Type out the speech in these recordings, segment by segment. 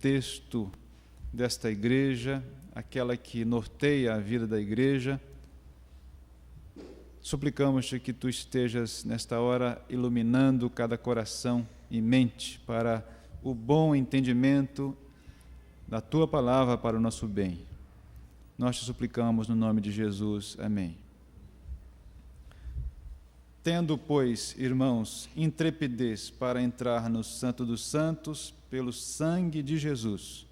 texto desta igreja, aquela que norteia a vida da igreja. Suplicamos-te que tu estejas nesta hora iluminando cada coração e mente para o bom entendimento da tua palavra para o nosso bem. Nós te suplicamos no nome de Jesus. Amém. Tendo, pois, irmãos, intrepidez para entrar no Santo dos Santos pelo sangue de Jesus,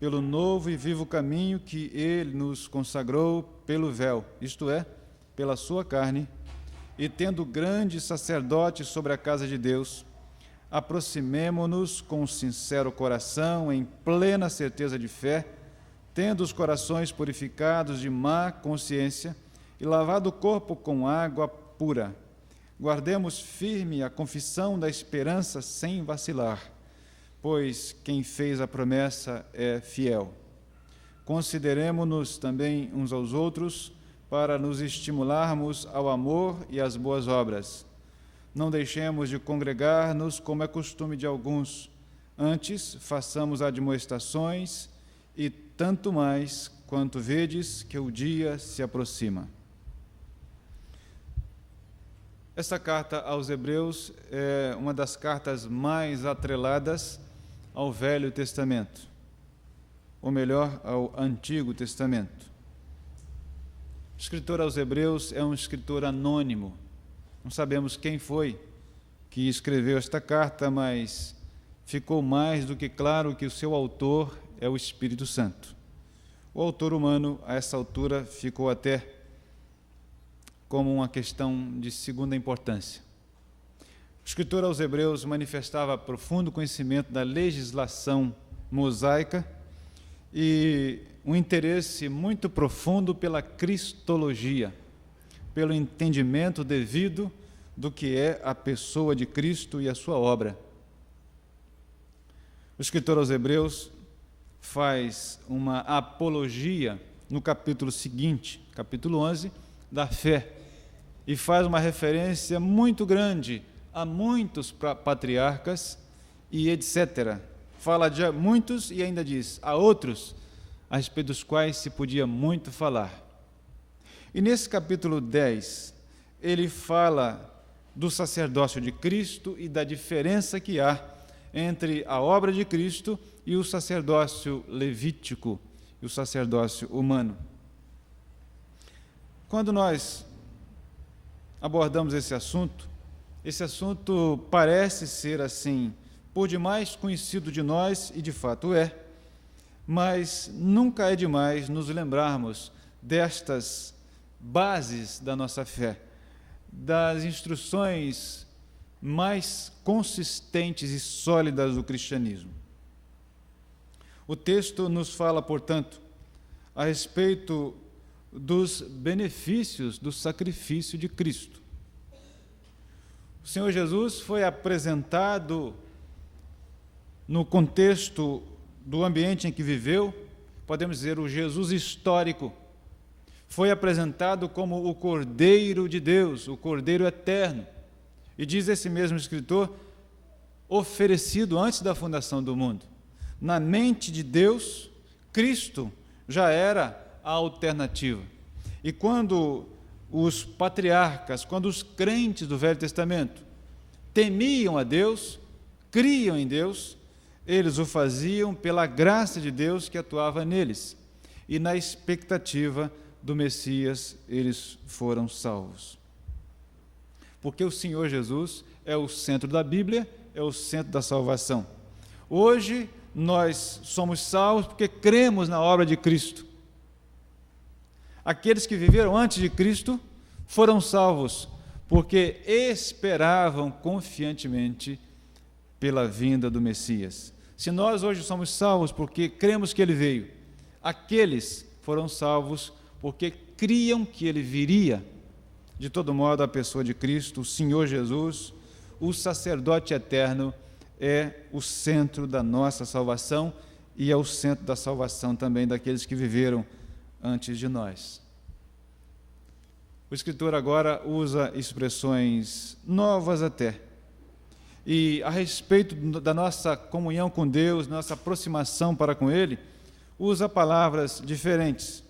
pelo novo e vivo caminho que ele nos consagrou pelo véu, isto é, pela sua carne, e tendo grande sacerdote sobre a casa de Deus, aproximemo-nos com sincero coração, em plena certeza de fé, tendo os corações purificados de má consciência e lavado o corpo com água pura. Guardemos firme a confissão da esperança sem vacilar, pois quem fez a promessa é fiel. Consideremo-nos também uns aos outros para nos estimularmos ao amor e às boas obras. Não deixemos de congregar-nos como é costume de alguns, antes façamos admoestações e tanto mais quanto vedes que o dia se aproxima. Esta carta aos Hebreus é uma das cartas mais atreladas ao Velho Testamento, ou melhor, ao Antigo Testamento. O escritor aos Hebreus é um escritor anônimo. Não sabemos quem foi que escreveu esta carta, mas ficou mais do que claro que o seu autor é o Espírito Santo. O autor humano, a essa altura, ficou até como uma questão de segunda importância. O escritor aos Hebreus manifestava profundo conhecimento da legislação mosaica e um interesse muito profundo pela cristologia, pelo entendimento devido do que é a pessoa de Cristo e a sua obra. O escritor aos Hebreus faz uma apologia no capítulo seguinte, capítulo 11, da fé, e faz uma referência muito grande a muitos patriarcas e etc. Fala de muitos e ainda diz a outros, a respeito dos quais se podia muito falar. E nesse capítulo 10, ele fala do sacerdócio de Cristo e da diferença que há entre a obra de Cristo e o sacerdócio levítico e o sacerdócio humano. Quando nós abordamos esse assunto parece ser assim, por demais conhecido de nós, e de fato é, mas nunca é demais nos lembrarmos destas bases da nossa fé, das instruções mais consistentes e sólidas do cristianismo. O texto nos fala, portanto, a respeito dos benefícios do sacrifício de Cristo. O Senhor Jesus foi apresentado no contexto do ambiente em que viveu, podemos dizer, o Jesus histórico. Foi apresentado como o Cordeiro de Deus, o Cordeiro eterno. E diz esse mesmo escritor, oferecido antes da fundação do mundo. Na mente de Deus, Cristo já era a alternativa. E quando os patriarcas, quando os crentes do Velho Testamento temiam a Deus, criam em Deus, eles o faziam pela graça de Deus que atuava neles. E na expectativa do Messias, eles foram salvos. Porque o Senhor Jesus é o centro da Bíblia, é o centro da salvação. Hoje, nós somos salvos porque cremos na obra de Cristo. Aqueles que viveram antes de Cristo foram salvos porque esperavam confiantemente pela vinda do Messias. Se nós hoje somos salvos porque cremos que Ele veio, aqueles foram salvos porque criam que Ele viria. De todo modo, a pessoa de Cristo, o Senhor Jesus, o sacerdote eterno, é o centro da nossa salvação e é o centro da salvação também daqueles que viveram antes de nós. O escritor agora usa expressões novas até, e a respeito da nossa comunhão com Deus, nossa aproximação para com Ele, usa palavras diferentes.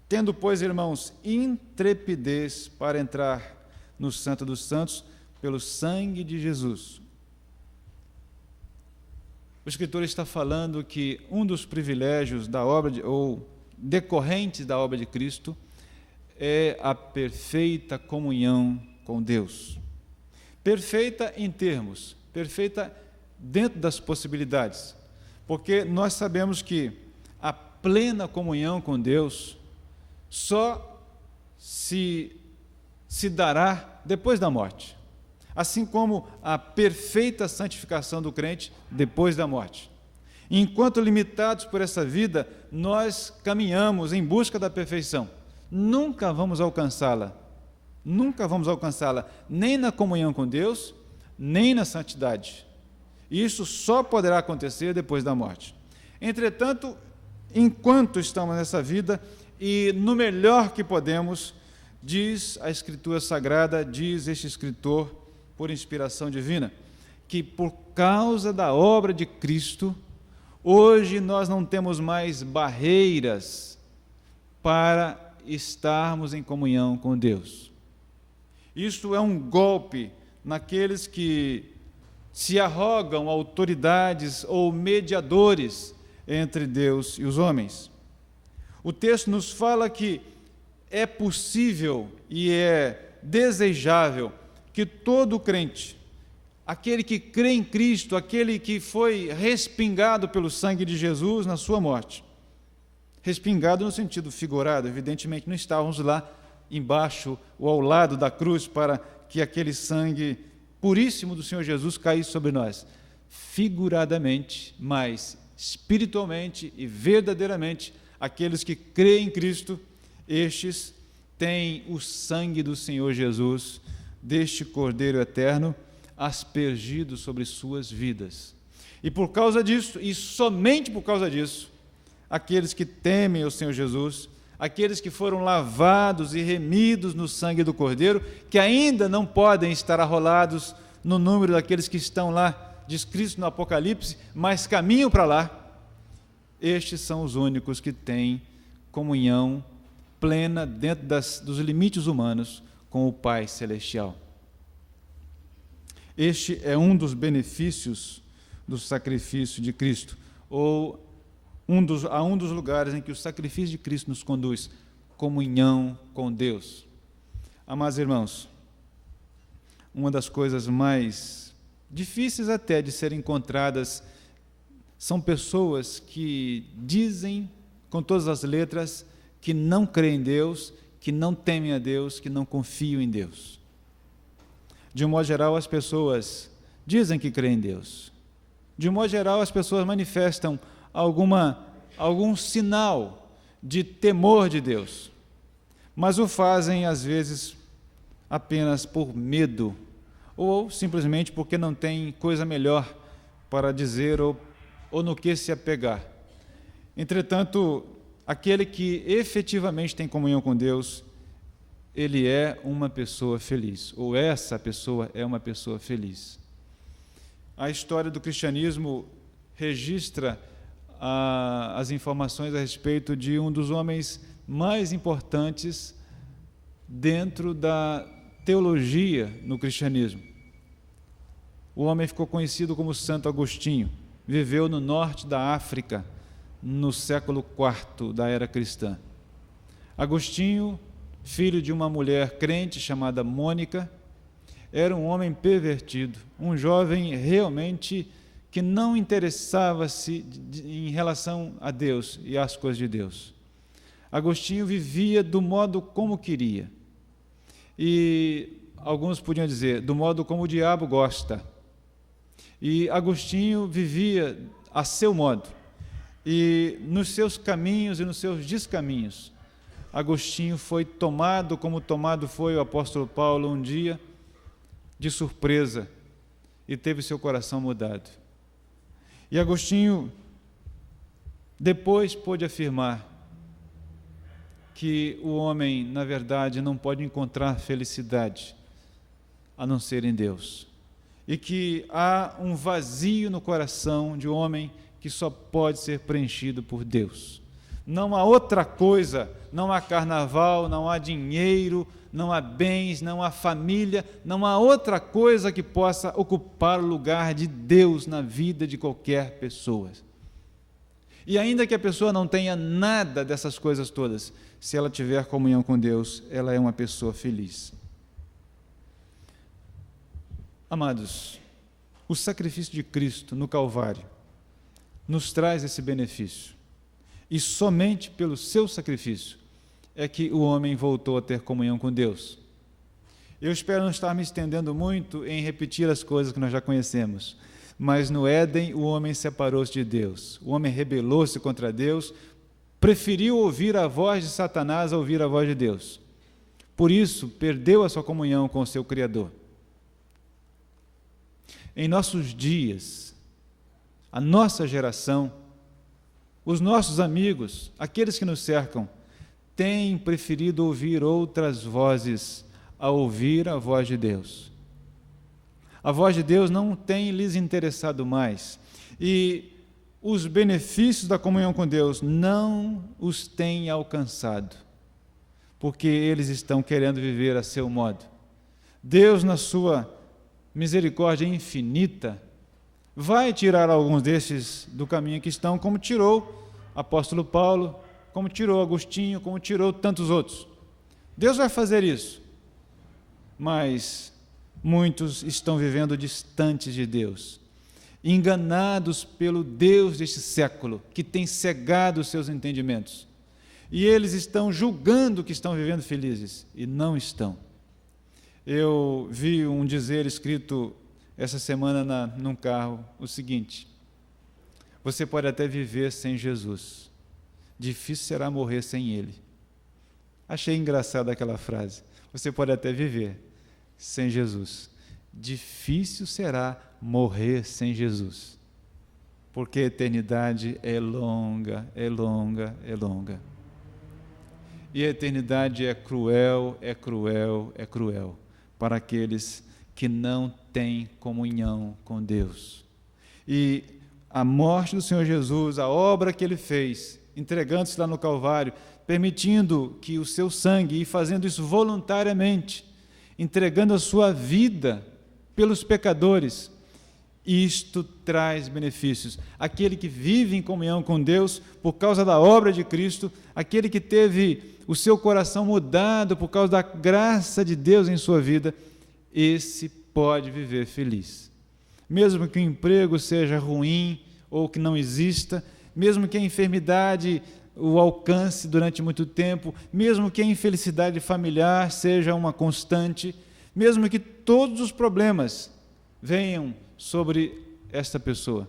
Tendo, pois, irmãos, intrepidez para entrar no Santo dos Santos pelo sangue de Jesus. O escritor está falando que um dos privilégios da obra, ou decorrentes da obra de Cristo, é a perfeita comunhão com Deus. Perfeita em termos, perfeita dentro das possibilidades, porque nós sabemos que a plena comunhão com Deus só se dará depois da morte, assim como a perfeita santificação do crente depois da morte. Enquanto limitados por essa vida, nós caminhamos em busca da perfeição. Nunca vamos alcançá-la, nem na comunhão com Deus, nem na santidade. Isso só poderá acontecer depois da morte. Entretanto, enquanto estamos nessa vida, e no melhor que podemos, diz a Escritura Sagrada, diz este escritor, por inspiração divina, que por causa da obra de Cristo, hoje nós não temos mais barreiras para estarmos em comunhão com Deus. Isto é um golpe naqueles que se arrogam autoridades ou mediadores entre Deus e os homens. O texto nos fala que é possível e é desejável que todo crente, aquele que crê em Cristo, aquele que foi respingado pelo sangue de Jesus na sua morte, respingado no sentido figurado, evidentemente não estávamos lá embaixo ou ao lado da cruz para que aquele sangue puríssimo do Senhor Jesus caísse sobre nós. Figuradamente, mas espiritualmente e verdadeiramente, aqueles que creem em Cristo, estes têm o sangue do Senhor Jesus, deste Cordeiro eterno, aspergido sobre suas vidas. E por causa disso, e somente por causa disso, aqueles que temem o Senhor Jesus, aqueles que foram lavados e remidos no sangue do Cordeiro, que ainda não podem estar arrolados no número daqueles que estão lá descritos no Apocalipse, mas caminham para lá, estes são os únicos que têm comunhão plena dentro dos limites humanos com o Pai Celestial. Este é um dos benefícios do sacrifício de Cristo, ou um dos lugares em que o sacrifício de Cristo nos conduz, comunhão com Deus. Amados irmãos, uma das coisas mais difíceis até de serem encontradas são pessoas que dizem com todas as letras que não creem em Deus, que não temem a Deus, que não confiam em Deus. De um modo geral, as pessoas dizem que creem em Deus. De um modo geral, as pessoas manifestam algum sinal de temor de Deus, mas o fazem, às vezes, apenas por medo, ou simplesmente porque não tem coisa melhor para dizer ou no que se apegar. Entretanto, aquele que efetivamente tem comunhão com Deus, ele é uma pessoa feliz, ou essa pessoa é uma pessoa feliz. A história do cristianismo registra as informações a respeito de um dos homens mais importantes dentro da teologia no cristianismo. O homem ficou conhecido como Santo Agostinho, viveu no norte da África, no século IV da era cristã. Agostinho, filho de uma mulher crente chamada Mônica, era um homem pervertido, um jovem realmente que não interessava-se em relação a Deus e às coisas de Deus. Agostinho vivia do modo como queria. E alguns podiam dizer, do modo como o diabo gosta. E Agostinho vivia a seu modo. E nos seus caminhos e nos seus descaminhos, Agostinho foi tomado, como tomado foi o apóstolo Paulo um dia, de surpresa, e teve seu coração mudado. E Agostinho depois pôde afirmar que o homem, na verdade, não pode encontrar felicidade a não ser em Deus. e que há um vazio no coração de um homem que só pode ser preenchido por Deus. Não há outra coisa, não há carnaval, não há dinheiro, não há bens, não há família, não há outra coisa que possa ocupar o lugar de Deus na vida de qualquer pessoa. E ainda que a pessoa não tenha nada dessas coisas todas, se ela tiver comunhão com Deus, ela é uma pessoa feliz. Amados, o sacrifício de Cristo no Calvário nos traz esse benefício. E somente pelo seu sacrifício é que o homem voltou a ter comunhão com Deus. Eu espero não estar me estendendo muito em repetir as coisas que nós já conhecemos, mas no Éden o homem separou-se de Deus, o homem rebelou-se contra Deus, preferiu ouvir a voz de Satanás a ouvir a voz de Deus. Por isso, perdeu a sua comunhão com o seu Criador. Em nossos dias, a nossa geração, os nossos amigos, aqueles que nos cercam, têm preferido ouvir outras vozes a ouvir a voz de Deus. A voz de Deus não tem lhes interessado mais, e os benefícios da comunhão com Deus não os têm alcançado, porque eles estão querendo viver a seu modo. Deus, na sua misericórdia infinita, vai tirar alguns desses do caminho que estão, como tirou o apóstolo Paulo, como tirou Agostinho, como tirou tantos outros. Deus vai fazer isso, mas muitos estão vivendo distantes de Deus, enganados pelo Deus deste século, que tem cegado os seus entendimentos. E eles estão julgando que estão vivendo felizes, e não estão. Eu vi um dizer escrito essa semana num carro, o seguinte: você pode até viver sem Jesus, difícil será morrer sem Ele. Achei engraçada aquela frase. Você pode até viver sem Jesus, difícil será morrer sem Jesus, porque a eternidade é longa, é longa, é longa. E a eternidade é cruel, é cruel, é cruel para aqueles que não têm comunhão com Deus. E a morte do Senhor Jesus, a obra que Ele fez, entregando-se lá no Calvário, permitindo que o seu sangue, e fazendo isso voluntariamente, entregando a sua vida pelos pecadores, isto traz benefícios. Aquele que vive em comunhão com Deus por causa da obra de Cristo, aquele que teve o seu coração mudado por causa da graça de Deus em sua vida, esse pode viver feliz. Mesmo que o emprego seja ruim ou que não exista, mesmo que a enfermidade o alcance durante muito tempo, mesmo que a infelicidade familiar seja uma constante, mesmo que todos os problemas venham sobre esta pessoa,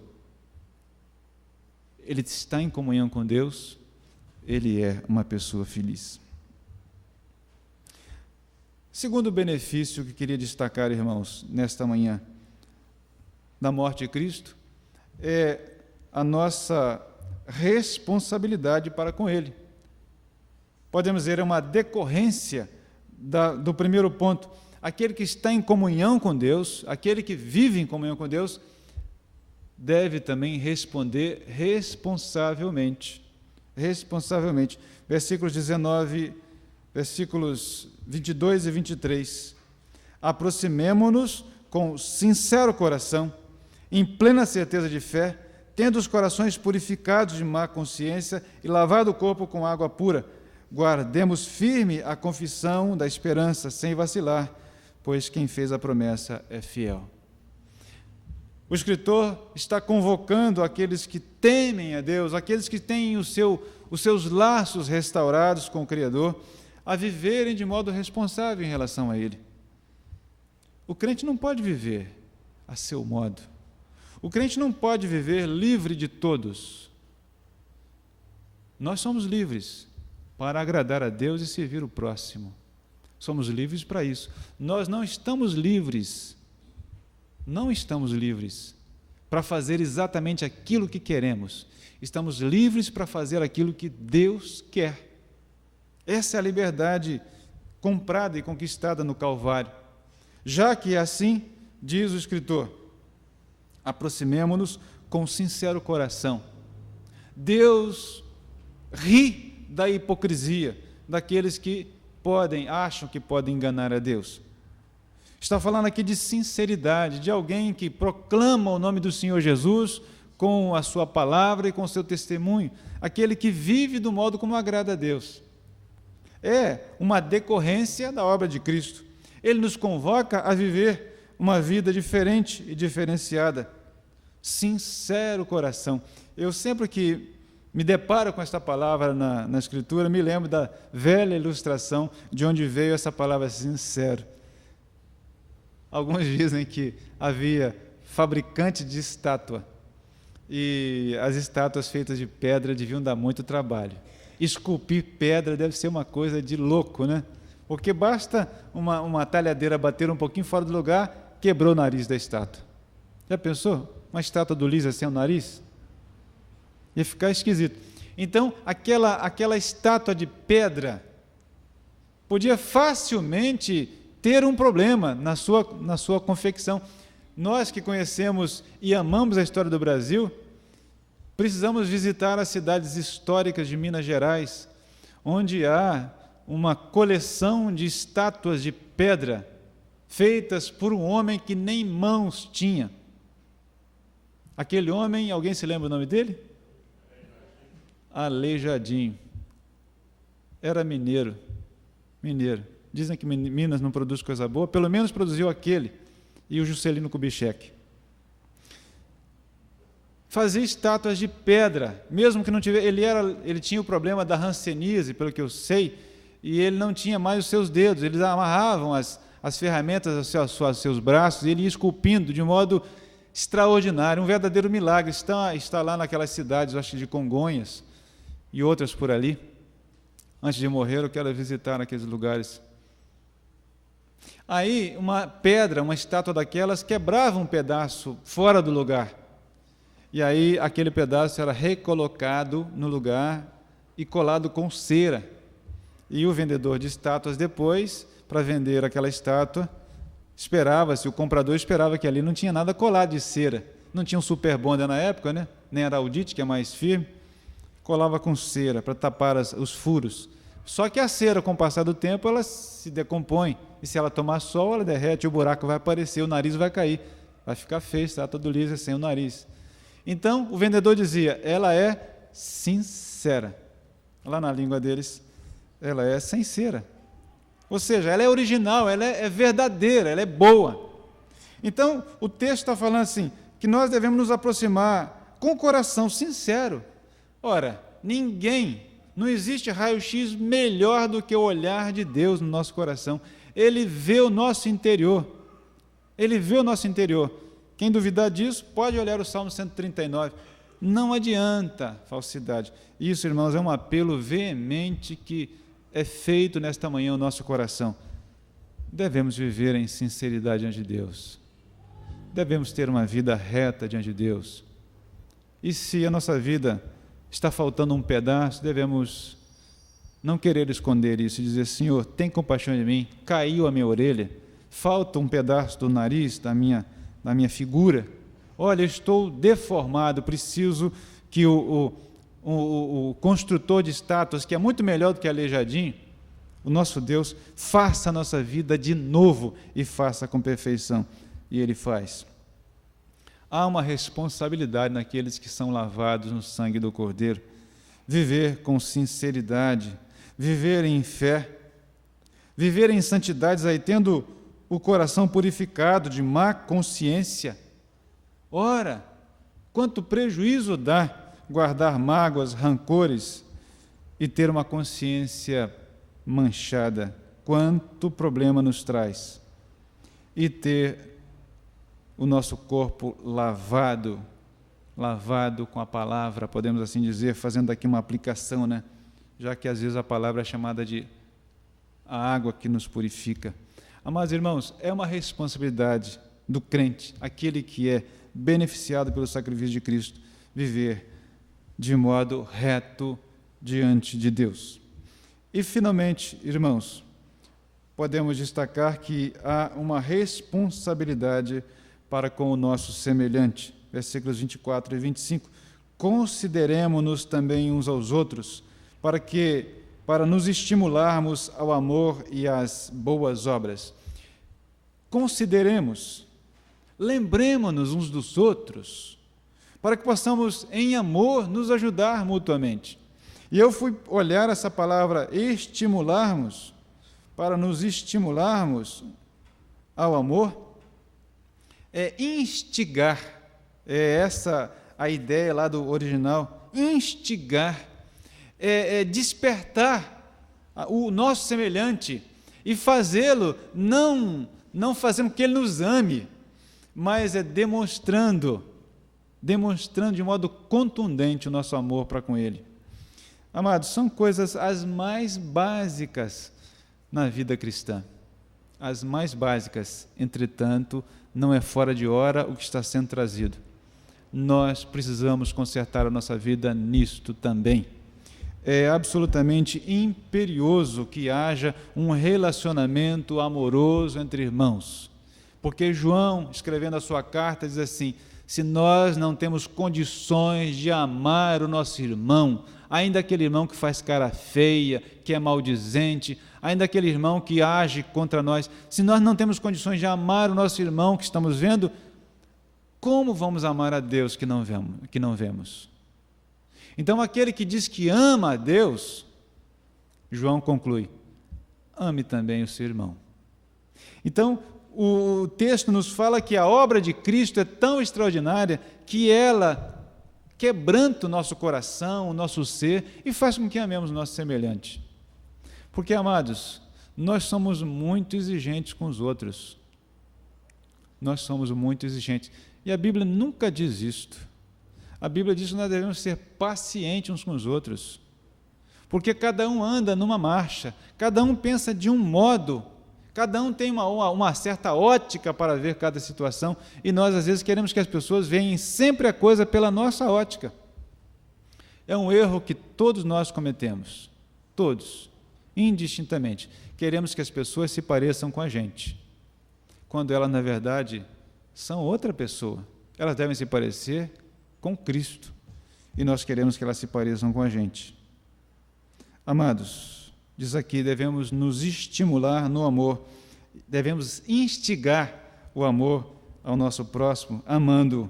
ele está em comunhão com Deus, ele é uma pessoa feliz. Segundo benefício que queria destacar, irmãos, nesta manhã, da morte de Cristo, é a nossa responsabilidade para com Ele. Podemos dizer, é uma decorrência do primeiro ponto. Aquele que está em comunhão com Deus, aquele que vive em comunhão com Deus, deve também responder responsavelmente. Responsavelmente. Versículos 22 e 23. Aproximemo-nos com sincero coração, em plena certeza de fé, tendo os corações purificados de má consciência e lavado o corpo com água pura. Guardemos firme a confissão da esperança, sem vacilar, pois quem fez a promessa é fiel. O escritor está convocando aqueles que temem a Deus, aqueles que têm os seus laços restaurados com o Criador, a viverem de modo responsável em relação a Ele. O crente não pode viver a seu modo. O crente não pode viver livre de todos. Nós somos livres para agradar a Deus e servir o próximo. Somos livres para isso. Nós não estamos livres para fazer exatamente aquilo que queremos. Estamos livres para fazer aquilo que Deus quer. Essa é a liberdade comprada e conquistada no Calvário. Já que é assim, Diz o escritor: aproximemo-nos com sincero coração. Deus ri da hipocrisia daqueles que acham que podem enganar a Deus. Está falando aqui de sinceridade, de alguém que proclama o nome do Senhor Jesus com a sua palavra e com o seu testemunho, aquele que vive do modo como agrada a Deus. É uma decorrência da obra de Cristo. Ele nos convoca a viver uma vida diferente e diferenciada. Sincero coração. Eu sempre que me deparo com esta palavra na Escritura, me lembro da velha ilustração de onde veio essa palavra sincero. Alguns dizem que havia fabricante de estátua e as estátuas feitas de pedra deviam dar muito trabalho. Esculpir pedra deve ser uma coisa de louco, né? Porque basta uma talhadeira bater um pouquinho fora do lugar, quebrou o nariz da estátua. Já pensou? Uma estátua do Lisa sem o nariz? Ia ficar esquisito. Então, aquela estátua de pedra podia facilmente ter um problema na sua confecção. Nós que conhecemos e amamos a história do Brasil, precisamos visitar as cidades históricas de Minas Gerais, onde há uma coleção de estátuas de pedra feitas por um homem que nem mãos tinha. Aquele homem, alguém se lembra o nome dele? Aleijadinho. Era mineiro. Dizem que Minas não produz coisa boa, pelo menos produziu aquele e o Juscelino Kubitschek. Fazia estátuas de pedra, mesmo que não tivesse. Ele tinha o problema da hanseníase, pelo que eu sei, e ele não tinha mais os seus dedos. Eles amarravam as ferramentas aos seus braços e ele ia esculpindo de modo extraordinário, um verdadeiro milagre. Está lá naquelas cidades, acho que de Congonhas e outras por ali. Antes de morrer, eu quero visitar aqueles lugares. Aí, uma pedra, uma estátua daquelas, quebrava um pedaço fora do lugar. E aí, aquele pedaço era recolocado no lugar e colado com cera. E o vendedor de estátuas, depois, para vender aquela estátua, o comprador esperava que ali não tinha nada colado de cera. Não tinha um Super Bonder na época, né? Nem Araldite, que é mais firme. Colava com cera para tapar os furos. Só que a cera, com o passar do tempo, ela se decompõe. E se ela tomar sol, ela derrete, o buraco vai aparecer, o nariz vai cair. Vai ficar feio, está todo liso sem o nariz. Então, o vendedor dizia, ela é sincera. Lá na língua deles, ela é sem cera. Ou seja, ela é original, ela é verdadeira, ela é boa. Então, o texto está falando assim, que nós devemos nos aproximar com o coração sincero. Ora, não existe raio-x melhor do que o olhar de Deus no nosso coração. Ele vê o nosso interior. Ele vê o nosso interior. Quem duvidar disso, pode olhar o Salmo 139. Não adianta falsidade. Isso, irmãos, é um apelo veemente que é feito nesta manhã no nosso coração. Devemos viver em sinceridade diante de Deus. Devemos ter uma vida reta diante de Deus. E se a nossa vida está faltando um pedaço, devemos não querer esconder isso e dizer, Senhor, tem compaixão de mim, caiu a minha orelha, falta um pedaço do nariz, da minha figura, olha, eu estou deformado, preciso que o construtor de estátuas, que é muito melhor do que Aleijadinho, o nosso Deus, faça a nossa vida de novo e faça com perfeição. E Ele faz. Há uma responsabilidade naqueles que são lavados no sangue do Cordeiro. Viver com sinceridade, viver em fé, viver em santidades, aí tendo o coração purificado de má consciência. Ora, quanto prejuízo dá guardar mágoas, rancores e ter uma consciência manchada. Quanto problema nos traz. E ter o nosso corpo lavado com a palavra, podemos assim dizer, fazendo aqui uma aplicação, né? Já que às vezes a palavra é chamada de a água que nos purifica. Amados irmãos, é uma responsabilidade do crente, aquele que é beneficiado pelo sacrifício de Cristo, viver de modo reto diante de Deus. E finalmente, irmãos, podemos destacar que há uma responsabilidade para com o nosso semelhante. Versículos 24 e 25. Consideremo-nos também uns aos outros, para nos estimularmos ao amor e às boas obras. Consideremos, lembremo-nos uns dos outros, para que possamos, em amor, nos ajudar mutuamente. E eu fui olhar essa palavra estimularmos, para nos estimularmos ao amor, é instigar, é essa a ideia lá do original, instigar, é despertar o nosso semelhante e fazê-lo, não fazendo que ele nos ame, mas é demonstrando de modo contundente o nosso amor para com ele. Amados, são coisas as mais básicas na vida cristã. As mais básicas, entretanto, não é fora de hora o que está sendo trazido. Nós precisamos consertar a nossa vida nisto também. É absolutamente imperioso que haja um relacionamento amoroso entre irmãos. Porque João, escrevendo a sua carta, diz assim: se nós não temos condições de amar o nosso irmão, ainda aquele irmão que faz cara feia, que é maldizente, ainda aquele irmão que age contra nós, se nós não temos condições de amar o nosso irmão que estamos vendo, como vamos amar a Deus que não vemos? Então, aquele que diz que ama a Deus, João conclui, ame também o seu irmão. Então, o texto nos fala que a obra de Cristo é tão extraordinária que ela quebranta o nosso coração, o nosso ser e faz com que amemos o nosso semelhante. Porque, amados, nós somos muito exigentes com os outros. Nós somos muito exigentes. E a Bíblia nunca diz isto. A Bíblia diz que nós devemos ser pacientes uns com os outros. Porque cada um anda numa marcha, cada um pensa de um modo, cada um tem uma certa ótica para ver cada situação, e nós às vezes queremos que as pessoas vejam sempre a coisa pela nossa ótica. É um erro que todos nós cometemos, todos, indistintamente. Queremos que as pessoas se pareçam com a gente, quando elas, na verdade, são outra pessoa. Elas devem se parecer com Cristo, e nós queremos que elas se pareçam com a gente. Amados, diz aqui, devemos nos estimular no amor, devemos instigar o amor ao nosso próximo, amando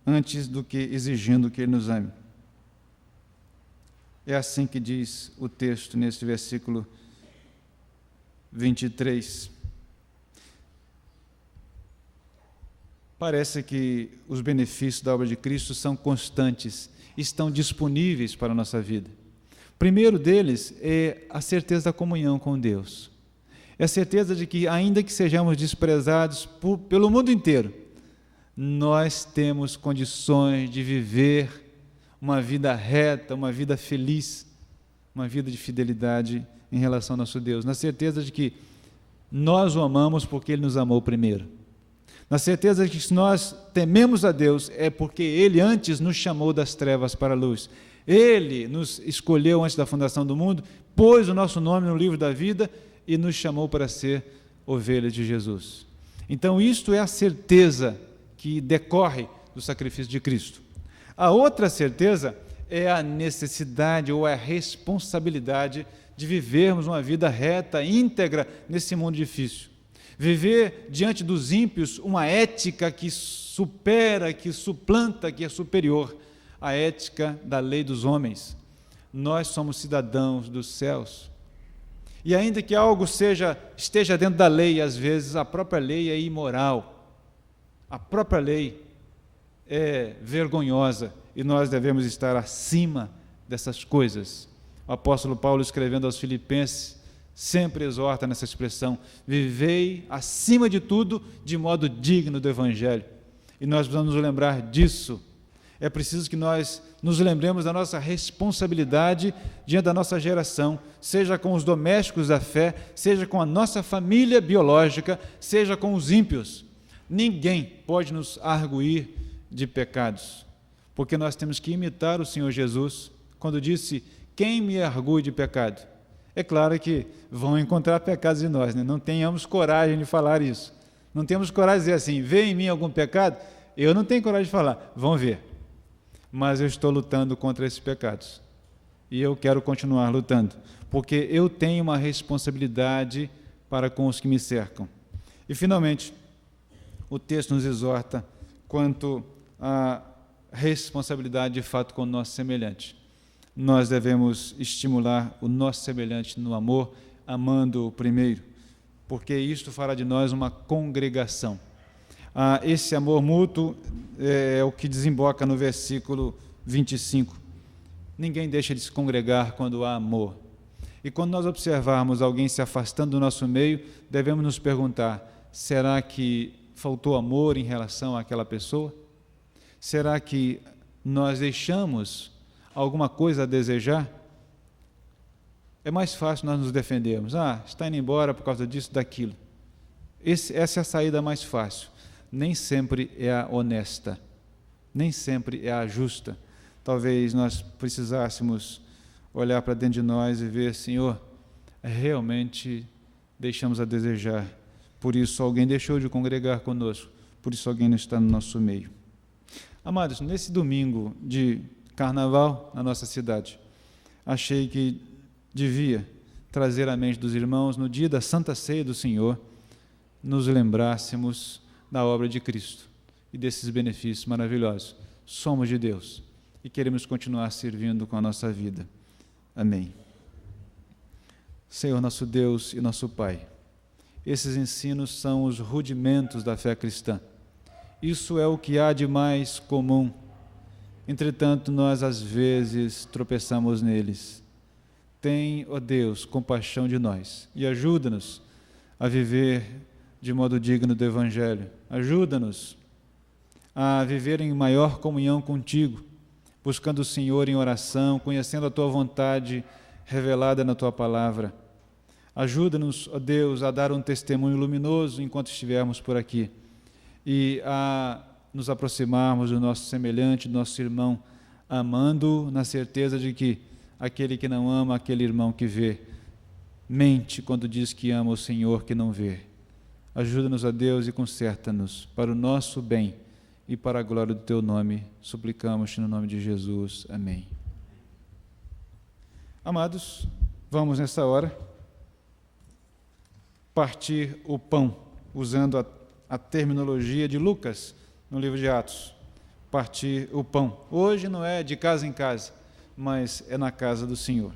antes do que exigindo que ele nos ame. É assim que diz o texto nesse versículo 23. Parece que os benefícios da obra de Cristo são constantes, estão disponíveis para a nossa vida. O primeiro deles é a certeza da comunhão com Deus. É a certeza de que, ainda que sejamos desprezados pelo mundo inteiro, nós temos condições de viver uma vida reta, uma vida feliz, uma vida de fidelidade em relação ao nosso Deus. Na certeza de que nós o amamos porque Ele nos amou primeiro. Na certeza de que se nós tememos a Deus é porque Ele antes nos chamou das trevas para a luz. Ele nos escolheu antes da fundação do mundo, pôs o nosso nome no livro da vida e nos chamou para ser ovelhas de Jesus. Então, isto é a certeza que decorre do sacrifício de Cristo. A outra certeza é a necessidade ou a responsabilidade de vivermos uma vida reta, íntegra nesse mundo difícil. Viver diante dos ímpios uma ética que supera, que suplanta, que é superior à ética da lei dos homens. Nós somos cidadãos dos céus. E ainda que algo esteja dentro da lei, às vezes a própria lei é imoral. A própria lei é vergonhosa e nós devemos estar acima dessas coisas. O apóstolo Paulo, escrevendo aos Filipenses, sempre exorta nessa expressão: vivei acima de tudo de modo digno do Evangelho. E nós precisamos nos lembrar disso. É preciso que nós nos lembremos da nossa responsabilidade diante da nossa geração, seja com os domésticos da fé, seja com a nossa família biológica, seja com os ímpios. Ninguém pode nos arguir de pecados, porque nós temos que imitar o Senhor Jesus, quando disse: quem me argui de pecado? É claro que vão encontrar pecados em nós, né? Não tenhamos coragem de falar isso. Não temos coragem de dizer assim, vê em mim algum pecado? Eu não tenho coragem de falar, vão ver. Mas eu estou lutando contra esses pecados. E eu quero continuar lutando, porque eu tenho uma responsabilidade para com os que me cercam. E, finalmente, o texto nos exorta quanto à responsabilidade de fato com o nosso semelhante. Nós devemos estimular o nosso semelhante no amor, amando-o primeiro, porque isto fará de nós uma congregação. Esse amor mútuo é o que desemboca no versículo 25. Ninguém deixa de se congregar quando há amor. E quando nós observarmos alguém se afastando do nosso meio, devemos nos perguntar, será que faltou amor em relação àquela pessoa? Será que nós deixamos alguma coisa a desejar? É mais fácil nós nos defendermos. Está indo embora por causa disso, daquilo. Essa é a saída mais fácil. Nem sempre é a honesta. Nem sempre é a justa. Talvez nós precisássemos olhar para dentro de nós e ver, Senhor, realmente deixamos a desejar. Por isso alguém deixou de congregar conosco. Por isso alguém não está no nosso meio. Amados, nesse domingo de carnaval na nossa cidade, achei que devia trazer à mente dos irmãos, no dia da Santa Ceia do Senhor, nos lembrássemos da obra de Cristo e desses benefícios maravilhosos. Somos de Deus e queremos continuar servindo com a nossa vida. Amém. Senhor, nosso Deus e nosso Pai, esses ensinos são os rudimentos da fé cristã. Isso é o que há de mais comum. Entretanto, nós às vezes tropeçamos neles. Tem, ó Deus, compaixão de nós e ajuda-nos a viver de modo digno do Evangelho. Ajuda-nos a viver em maior comunhão contigo, buscando o Senhor em oração, conhecendo a Tua vontade revelada na Tua palavra. Ajuda-nos, ó Deus, a dar um testemunho luminoso enquanto estivermos por aqui e a nos aproximarmos do nosso semelhante, do nosso irmão, amando na certeza de que aquele que não ama, aquele irmão que vê, mente quando diz que ama o Senhor que não vê. Ajuda-nos, ó Deus, e conserta-nos para o nosso bem e para a glória do Teu nome. Suplicamos-te no nome de Jesus. Amém. Amados, vamos nessa hora partir o pão, usando a terminologia de Lucas, no livro de Atos. Partir o pão. Hoje não é de casa em casa, mas é na casa do Senhor.